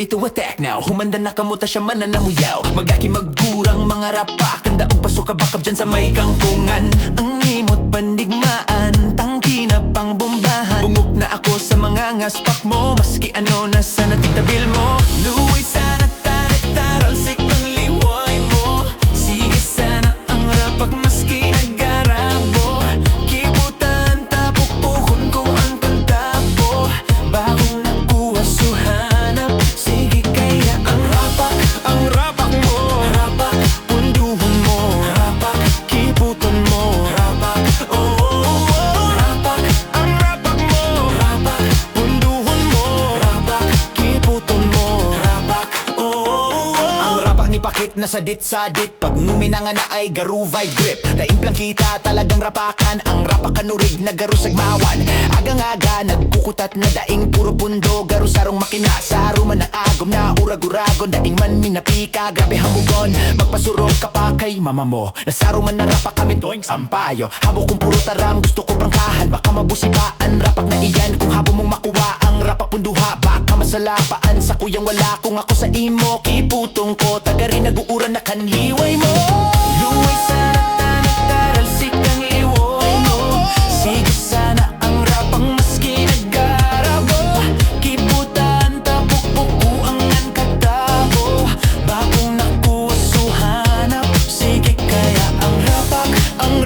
ready to attack now. Humanda na kamuta siya mananamuyaw. Magaki magkurang mga rapak. Kanda og pasok kabakab dyan sa may kangkungan. Ang imot pandigmaan, tangki na pang bombahan. Bungok na ako sa mga ngaspak mo. Maski ano na sana titabil mo. Luway sana taral sikang liway mo. Sige sana ang rapak maski naggarabo. Kibutan tapok puhon ko ang kantabo. Bagong nakuha suhanap. Sige kaya ang rapak mo. Rapak, punduhan mo. Rapak, kibutan mo. Rapak, oh, oh, oh. Rapak, ang rapak mo. Rapak, punduhan mo. Rapak, kibutan mo. Rapak, oh, oh, oh. Ang rapak ni Pakit na sadit-sadit. Pag numinanga na ay garuvay grip. Naimplang kita talagang rapakan. Ang rapak kanurig na garusag mawan. Agang-aga nagkukutat na daing puro pundo. Garusarong makina sa ruman na agom na urag-uragon. Daing man minapika, grabe hamugon. Magpasurog ka pa kay mama mo. Nasaruman na rapak kami toing sampayo. Habo kong puro taram, gusto ko prangkahan. Baka mabusibaan, rapak na iyan. Kung habo mong makuha ang rapak punduha. Baka masalapaan sa kuyang wala. Kung ako sa imo, kiputong ko. Taga rin nag-uuran na kanliway mo. Luway sana taral sikang liway mo. Sige sana ang rapang maski naggarabo. Kibutan tapok buku ang katabo. Bagong nakuha suhanap. Sige kaya ang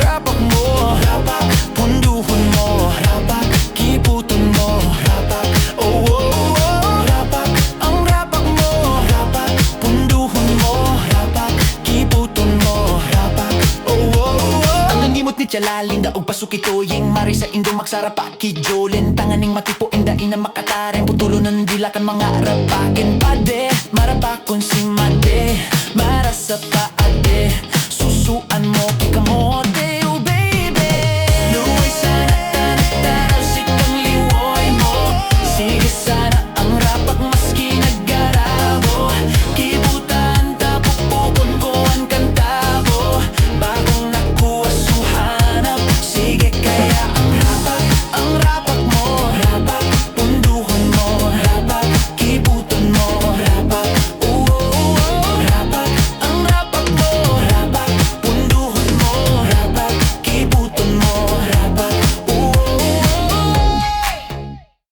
rapak mo. Rapak, punduhan mo. Rapak, kibutan mo. Rapak, oh, oh, oh. Rapak, ang rapak mo. Rapak, punduhan mo. Rapak, kibutan mo. Rapak, oh, oh, oh. Ang nanimot ni Chalalin daog pasuki toyeng mari sa indong magsarapa kijolin. Tanganing matipo indain na makataren. Putulo ng dilakan mga rapakin pade. Marapakon si made. Mara sa paade. Susuan mo kikamote.